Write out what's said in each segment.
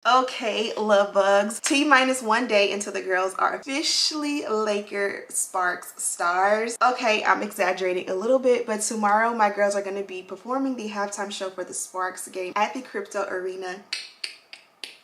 Okay, love bugs. T-1 day until the girls are officially Laker Sparks stars. Okay, I'm exaggerating a little bit, but tomorrow my girls are going to be performing the halftime show for the Sparks game at the Crypto Arena.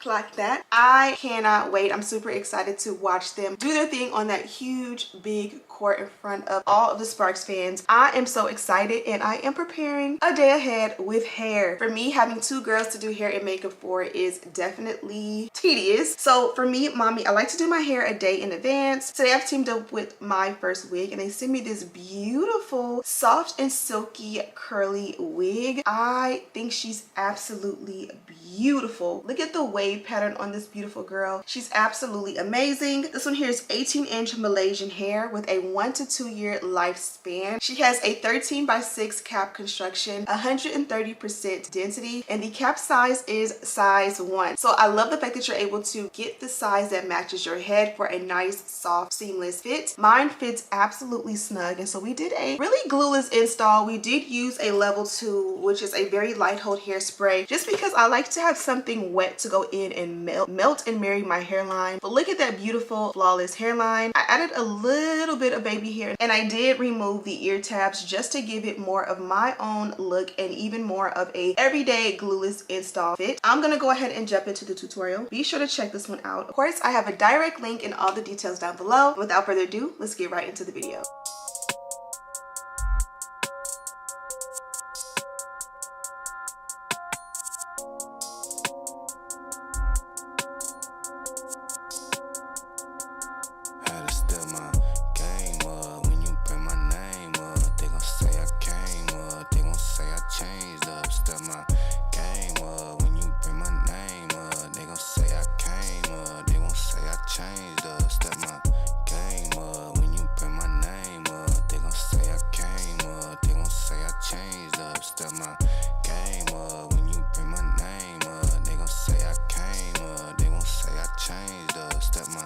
Like that. I cannot wait. I'm super excited to watch them do their thing on that huge big court in front of all of the Sparks fans. I am so excited, and I am preparing a day ahead with hair. For me, having 2 girls to do hair and makeup for is definitely tedious. So for me, mommy, I like to do my hair a day in advance. Today I've teamed up with Myfirstwig, and they sent me this beautiful soft and silky curly wig. I think she's absolutely beautiful. Look at the wave pattern on this beautiful girl. She's absolutely amazing. This one here is 18-inch Malaysian hair with a 1 to 2 year lifespan. She has a 13x6 cap construction, 130% density, and the cap size is size 1. So I love the fact that you're able to get the size that matches your head for a nice, soft, seamless fit. Mine fits absolutely snug, and so we did a really glueless install. We did use a level 2, which is a very light hold hairspray, just because I like to have something wet to go in and melt and marry my hairline. But look at that beautiful, flawless hairline. I added a little bit of baby hair, and I did remove the ear tabs just to give it more of my own look and even more of a everyday glueless install fit. I'm gonna go ahead and jump into the tutorial. Be sure to check this one out. Of course, I have a direct link and all the details down below. Without further ado, let's get right into the video.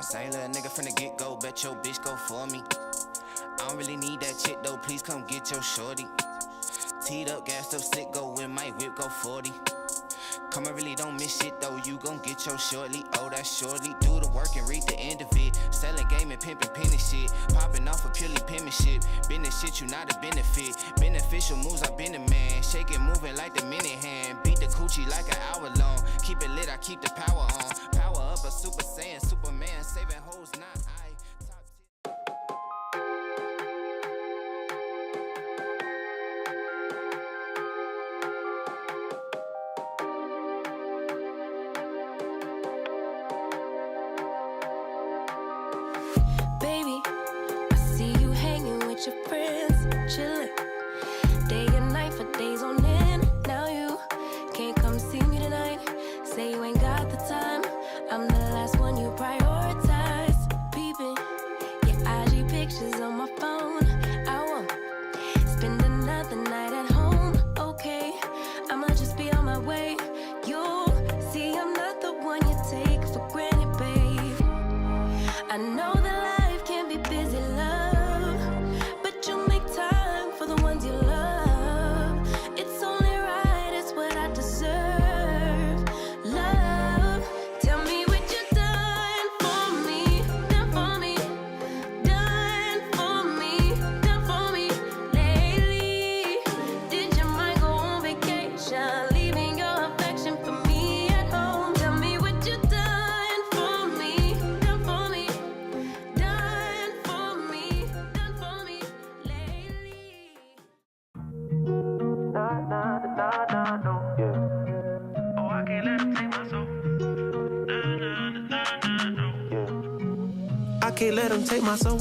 Same little nigga from the get-go, bet your bitch go for me. I don't really need that chick though, please come get your shorty. Teed up, gassed up, sick, go with my whip, go 40. Come, I really don't miss shit though, you gon' get your shortly. Oh, that's shortly, do the work and read the end of it. Selling game and pimping penny shit. Popping off of purely penmanship. Business shit, you not a benefit. Beneficial moves, I been a man. Shaking, moving like the minute hand. Beat the coochie like an hour long. Keep it lit, I keep the power on. Power up a super saiyan, Superman. Saving hoes, not I. Baby, I see you hanging with your friends, chilling day and night for days on end. Now you can't come see me tonight. Say you ain't got the time. I'm the last one you prioritize. Peeping your IG pictures on my phone. I won't spend another night at home. Okay, I'ma just be on my way. You'll see I'm not the one you take for granted, babe. I know that life can be busy, love, but you make time for the ones you love. It's only right, it's what I deserve. Love, tell me what you done for me, done for me, done for me, done for me lately. Did your mind go on vacation, leaving your affection for me at home? Tell me what you done for me, done for me, done for me, done for me lately. Nah, nah, nah, nah, no. Yeah. Oh, I can't let him take my soul. Nah, nah, nah, nah, no. Yeah. I can't let him take my soul.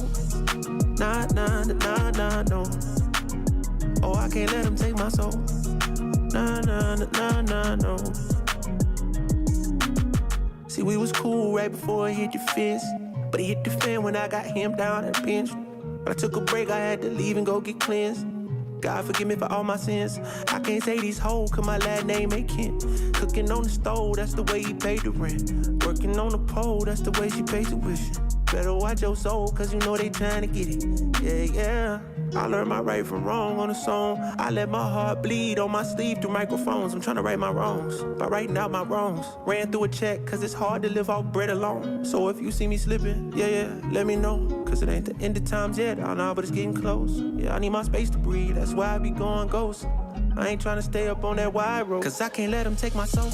Nah, nah, nah, nah, no. Oh, I can't let him take my soul. Nah, nah, nah, nah, no. See, we was cool right before it hit your fist, but it hit the fan when I got him down at the bench. But I took a break, I had to leave and go get cleansed. God forgive me for all my sins. I can't say these hoes, cause my last name ain't Kent. Cooking on the stove, that's the way he paid the rent. Working on the pole, that's the way she pays tuition. Better watch your soul, cause you know they trying to get it. Yeah, yeah. I learned my right from wrong on a song. I let my heart bleed on my sleeve through microphones. I'm trying to right my wrongs by writing out my wrongs. Ran through a check, cause it's hard to live off bread alone. So if you see me slipping, yeah, let me know. Cause it ain't the end of times yet, I know, but it's getting close. Yeah, I need my space to breathe, that's why I be going ghost. I ain't trying to stay up on that wide road, cause I can't let them take my soul.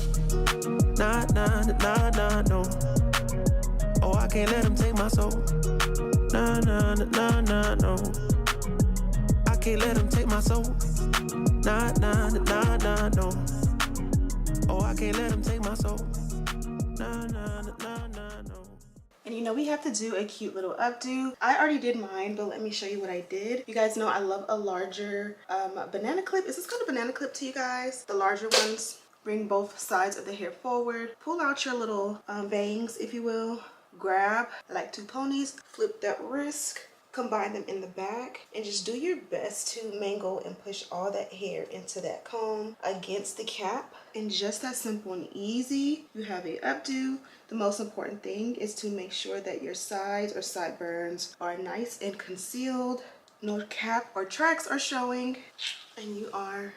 Nah, nah, nah, nah, no. Oh, I can't let them take my soul. Nah, nah, nah, nah, no. I can't let them take my soul. Nah, nah, nah, nah, no. Oh, I can't let them take my soul. Nah, nah, nah, nah, no. And you know, we have to do a cute little updo. I already did mine, but let me show you what I did. You guys know I love a larger banana clip. Is this called a banana clip to you guys? The larger ones. Bring both sides of the hair forward. Pull out your little bangs, if you will. Grab like two ponies. Flip that wrist. Combine them in the back and just do your best to mangle and push all that hair into that comb against the cap. And just that simple and easy, you have a updo. The most important thing is to make sure that your sides or sideburns are nice and concealed. No cap or tracks are showing, and you are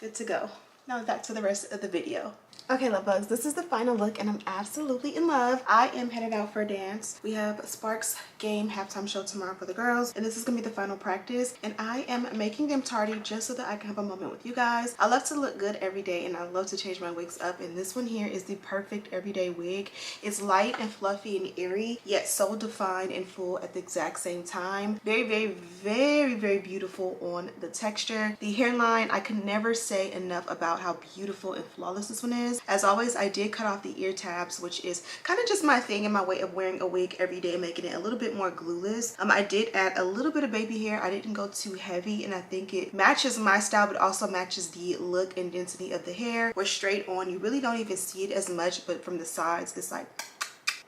good to go. Now back to the rest of the video. Okay, love bugs, this is the final look and I'm absolutely in love. I am headed out for a dance. We have Sparks game halftime show tomorrow for the girls, and this is gonna be the final practice, and I am making them tardy just so that I can have a moment with you guys. I love to look good every day and I love to change my wigs up, and this one here is the perfect everyday wig. It's light and fluffy and airy, yet so defined and full at the exact same time. Very, very, very, very beautiful on the texture. The hairline, I can never say enough about how beautiful and flawless this one is. As always, I did cut off the ear tabs, which is kind of just my thing and my way of wearing a wig every day, making it a little bit more glueless. I did add a little bit of baby hair. I didn't go too heavy, and I think it matches my style, but also matches the look and density of the hair. We're straight on. You really don't even see it as much, but from the sides, it's like...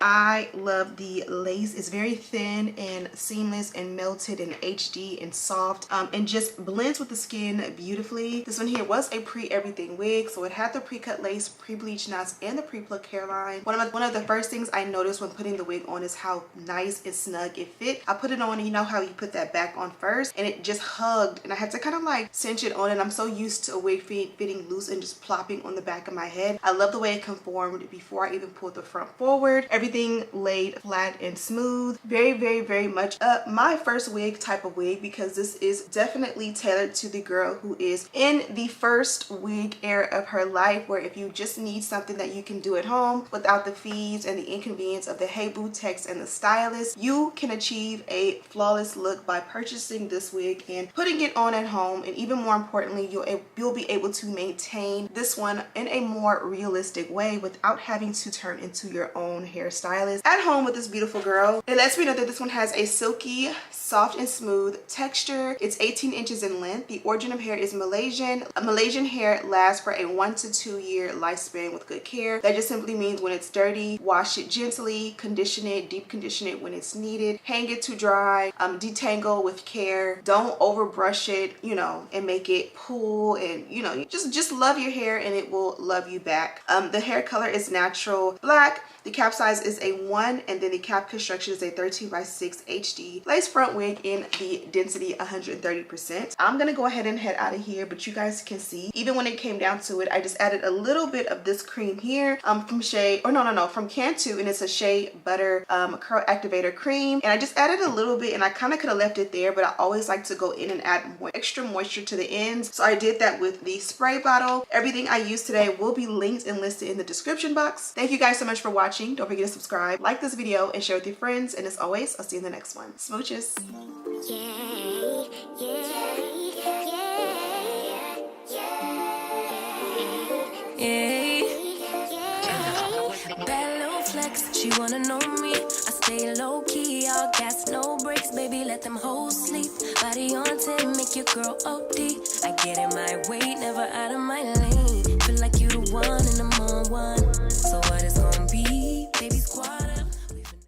I love the lace. It's very thin and seamless and melted and HD and soft, and just blends with the skin beautifully. This one here was a pre-everything wig, so it had the pre-cut lace, pre-bleached knots, and the pre-plucked hairline. One of the first things I noticed when putting the wig on is how nice and snug it fit. I put it on, and you know how you put that back on first, and it just hugged, and I had to kind of like cinch it on, and I'm so used to a wig fitting loose and just plopping on the back of my head. I love the way it conformed before I even pulled the front forward. Everything laid flat and smooth. Very, very, very much my first wig type of wig, because this is definitely tailored to the girl who is in the first wig era of her life, where if you just need something that you can do at home without the fees and the inconvenience of the hey boo text and the stylist, you can achieve a flawless look by purchasing this wig and putting it on at home. And even more importantly, you'll be able to maintain this one in a more realistic way without having to turn into your own hairstylist at home with this beautiful girl. It lets me know that this one has a silky, soft and smooth texture. It's 18 inches in length. The origin of hair is Malaysian. Malaysian hair lasts for a 1 to 2 year lifespan with good care. That just simply means when it's dirty, wash it gently, condition it, deep condition it when it's needed, hang it to dry, detangle with care. Don't overbrush it, you know, and make it pull, and you know, just love your hair and it will love you back. The hair color is natural black. The cap size is a 1, and then the cap construction is a 13x6 HD lace front wig in the density 130%. I'm gonna go ahead and head out of here, but you guys can see, even when it came down to it, I just added a little bit of this cream here from from Cantu, and it's a Shea Butter Curl Activator Cream, and I just added a little bit, and I kind of could have left it there, but I always like to go in and add more extra moisture to the ends, so I did that with the spray bottle. Everything I used today will be linked and listed in the description box. Thank you guys so much for watching. Don't forget to subscribe, like this video, and share with your friends. And as always, I'll see you in the next one. Smooches. Bad little flex, she wanna know me. I stay low key, all gas, no brakes, baby. Let them hoes sleep. Body on 10, make your girl OD. I